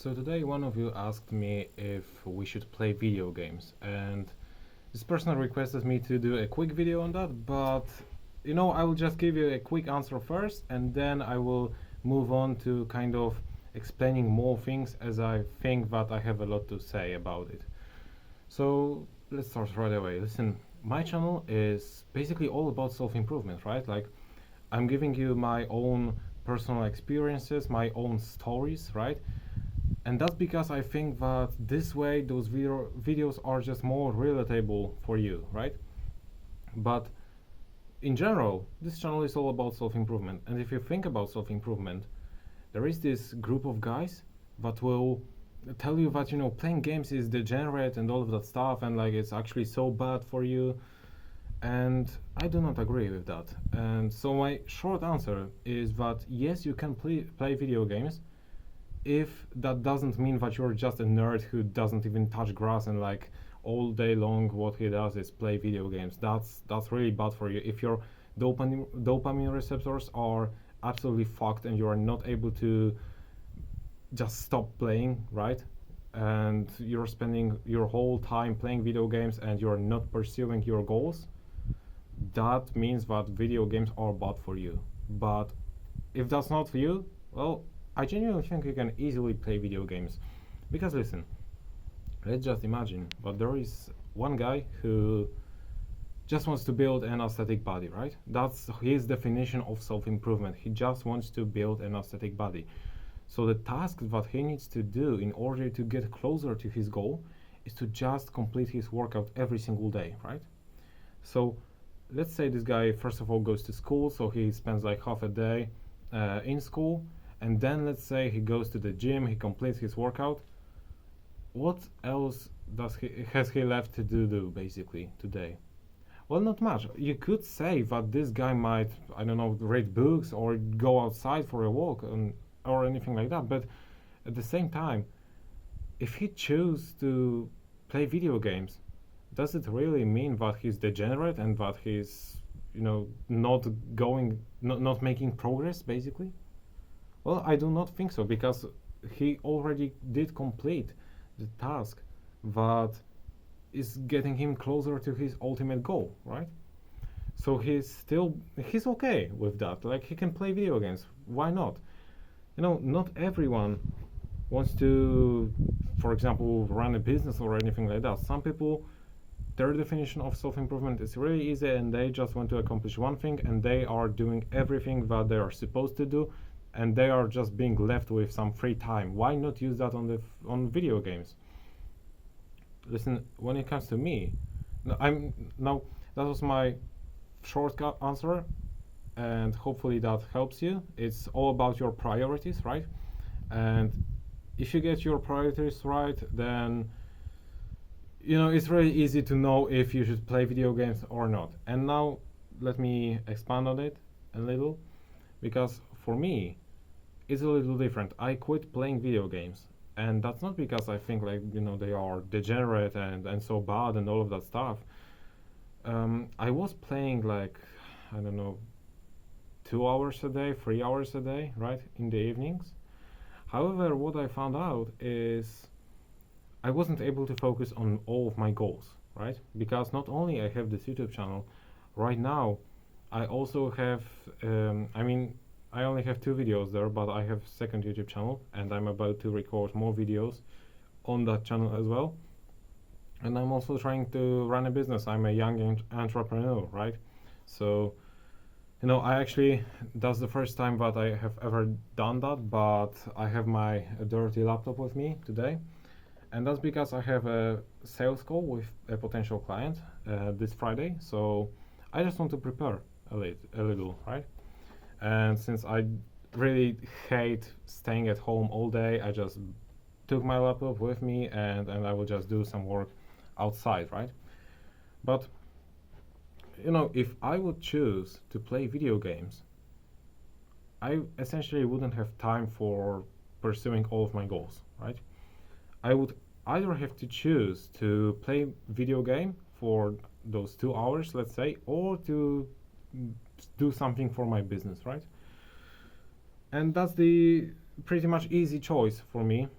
So today one of you asked me if we should play video games, and this person requested me to do a quick video on that, but I will just give you a quick answer first, and then I will move on to kind of explaining more things as I think that I have a lot to say about it. So let's start right away. Listen, my channel is basically all about self-improvement, right? Like, I'm giving you my own personal experiences, my own stories, right? And that's because I think that this way those videos are just more relatable for you, right? But in general, this channel is all about self-improvement. And if you think about self-improvement, there is this group of guys that will tell you that playing games is degenerate and all of that stuff, and like it's actually so bad for you. And I do not agree with that. And so my short answer is that yes, you can play video games, if that doesn't mean that you're just a nerd who doesn't even touch grass and like all day long what he does is play video games. That's really bad for you. If your dopamine receptors are absolutely fucked and you are not able to just stop playing, right? And you're spending your whole time playing video games and you're not pursuing your goals, that means that video games are bad for you. But if that's not for you, well, I genuinely think you can easily play video games. Because listen, let's just imagine that there is one guy who just wants to build an aesthetic body, right? That's his definition of self-improvement. He just wants to build an aesthetic body. So the task that he needs to do in order to get closer to his goal is to just complete his workout every single day, right? So let's say this guy first of all goes to school, so he spends like half a day in school, and then let's say he goes to the gym, he completes his workout. What else has he left to do basically today? Well, not much. You could say that this guy might, I don't know, read books or go outside for a walk or anything like that, but at the same time, if he chooses to play video games, does it really mean that he's degenerate and that he's not making progress basically? Well, I do not think so, because he already did complete the task that is getting him closer to his ultimate goal, right? So he's okay with that. Like, he can play video games. Why not? Not everyone wants to, for example, run a business or anything like that. Some people, their definition of self-improvement is really easy, and they just want to accomplish one thing, and they are doing everything that they are supposed to do, and they are just being left with some free time. Why not use that on video games? Listen, when it comes to me, that was my shortcut answer, and hopefully that helps you. It's all about your priorities, right? And if you get your priorities right, then it's really easy to know if you should play video games or not. And now let me expand on it a little, because for me it's a little different. I quit playing video games, and that's not because I think they are degenerate and so bad and all of that stuff. I was playing like, I don't know, 2 hours a day, 3 hours a day, right, in the evenings. However, what I found out is I wasn't able to focus on all of my goals, right? Because not only I have this YouTube channel, right now I also have, I only have 2 videos there, but I have a second YouTube channel, and I'm about to record more videos on that channel as well. And I'm also trying to run a business. I'm a young entrepreneur, right? So, that's the first time that I have ever done that, but I have my dirty laptop with me today. And that's because I have a sales call with a potential client this Friday. So I just want to prepare a little, right? And since I really hate staying at home all day, I just took my laptop with me, and I will just do some work outside, right? But if I would choose to play video games, I essentially wouldn't have time for pursuing all of my goals, right? I would either have to choose to play video game for those 2 hours, let's say, or to do something for my business, right? And that's the pretty much easy choice for me.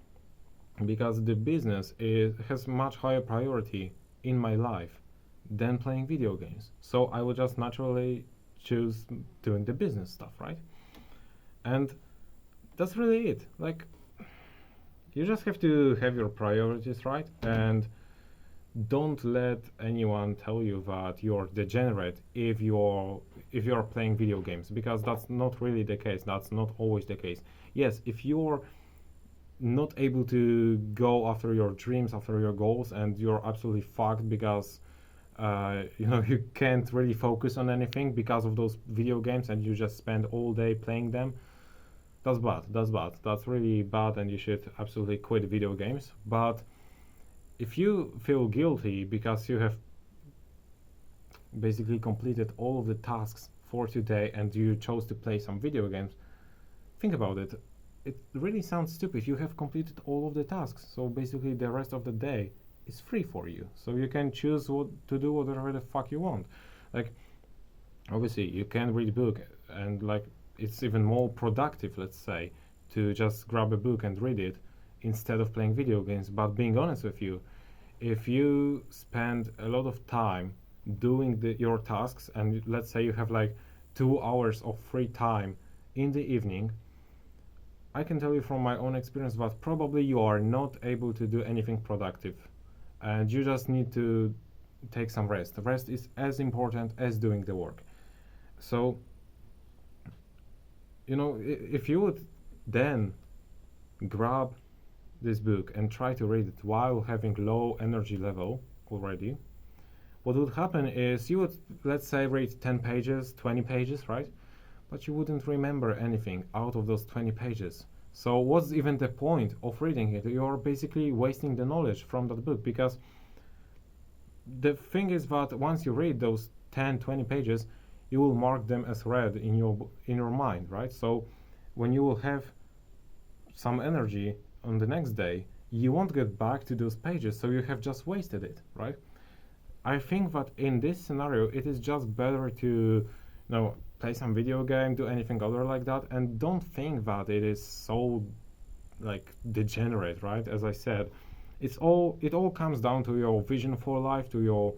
because the business has much higher priority in my life than playing video games. So I will just naturally choose doing the business stuff, right? And that's really it. Like, you just have to have your priorities right, and don't let anyone tell you that you're degenerate if you're playing video games, because that's not really the case. That's not always the case. Yes, if you're not able to go after your dreams, after your goals, and you're absolutely fucked because you can't really focus on anything because of those video games, and you just spend all day playing them. That's bad. That's bad. That's really bad, and you should absolutely quit video games. But if you feel guilty because you have basically completed all of the tasks for today and you chose to play some video games, think about it. It really sounds stupid. You have completed all of the tasks, so basically the rest of the day is free for you. So you can choose what to do, whatever the fuck you want. Like, obviously, you can read a book, and like it's even more productive, let's say, to just grab a book and read it instead of playing video games. But being honest with you, if you spend a lot of time doing your tasks, and let's say you have like 2 hours of free time in the evening, I can tell you from my own experience that probably you are not able to do anything productive, and you just need to take some rest. Rest is as important as doing the work. So, if you would then grab this book and try to read it while having low energy level already, what would happen is you would, let's say, read 10 pages, 20 pages, right? But you wouldn't remember anything out of those 20 pages. So what's even the point of reading it? You're basically wasting the knowledge from that book, because the thing is that once you read those 10, 20 pages, you will mark them as read in your mind, right? So when you will have some energy on the next day, you won't get back to those pages, so you have just wasted it, right? I think that in this scenario, it is just better to, play some video game, do anything other like that, and don't think that it is so like degenerate, right? As I said, it all comes down to your vision for life, to your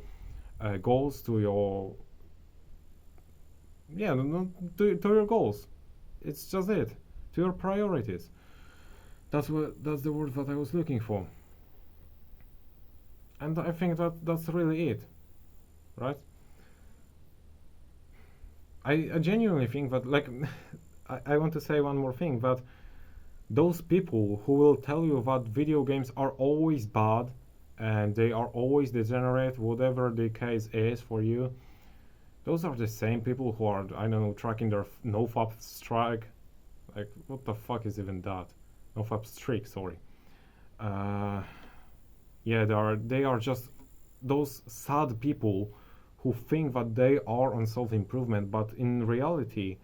goals, to your to your goals. It's just it, to your priorities. That's the word that I was looking for, and I think that's really it, right? I genuinely think that, like, I want to say one more thing, that those people who will tell you that video games are always bad and they are always degenerate, whatever the case is for you, those are the same people who are, I don't know, tracking their nofap strike. Like, what the fuck is even that? Nofap streak, sorry. Yeah, they are just those sad people who think that they are on self-improvement, but in reality,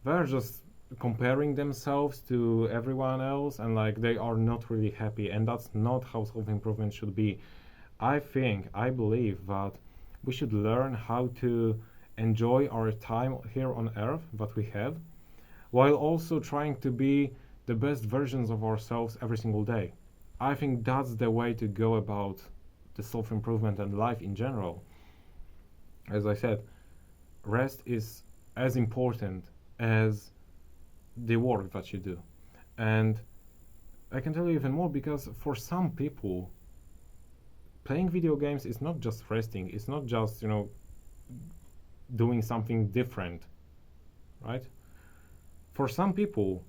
they're just comparing themselves to everyone else, and like they are not really happy, and that's not how self-improvement should be. I believe that we should learn how to enjoy our time here on earth that we have, while also trying to be the best versions of ourselves every single day. I think that's the way to go about the self-improvement and life in general. As I said, rest is as important as the work that you do. And I can tell you even more, because for some people, playing video games is not just resting, it's not just, doing something different, right? For some people,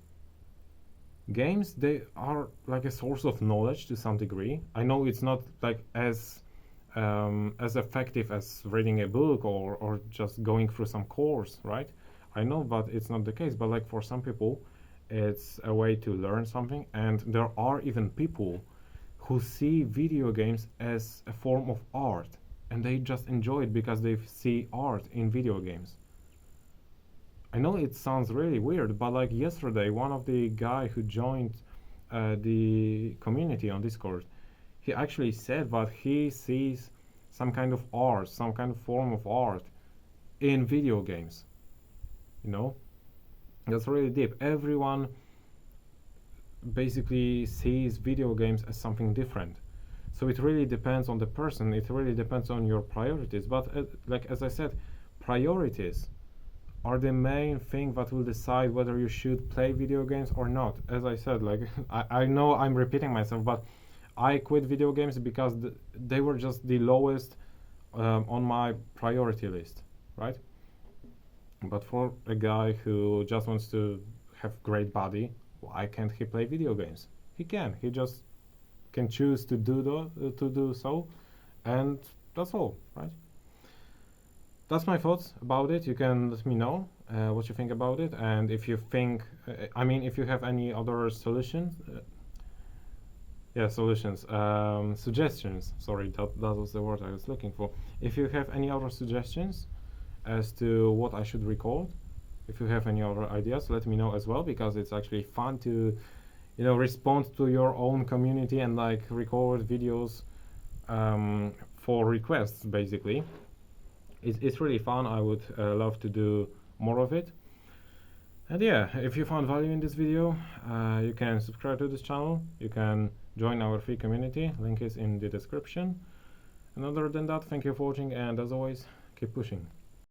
games, they are like a source of knowledge to some degree. I know it's not like as effective as reading a book or just going through some course, right? I know that it's not the case, but like for some people, it's a way to learn something, and there are even people who see video games as a form of art, and they just enjoy it because they see art in video games. I know it sounds really weird, but like yesterday, one of the guy who joined the community on Discord, he actually said that he sees some kind of art, some kind of form of art in video games. You know, that's really deep. Everyone basically sees video games as something different. So it really depends on the person, it really depends on your priorities. But like as I said, priorities are the main thing that will decide whether you should play video games or not. As I said, like I know I'm repeating myself, but I quit video games because they were just the lowest on my priority list, right? But for a guy who just wants to have great body, why can't he play video games? He can. He just can choose to do so, and that's all, right? That's my thoughts about it. You can let me know what you think about it, and if you think, if you have any other solutions, suggestions. Sorry, that was the word I was looking for. If you have any other suggestions as to what I should record, if you have any other ideas, let me know as well, because it's actually fun to, respond to your own community and like record videos for requests, basically. It's really fun. I would love to do more of it. And yeah, if you found value in this video, you can subscribe to this channel. You can join our free community. Link is in the description. And other than that, thank you for watching, and as always, keep pushing.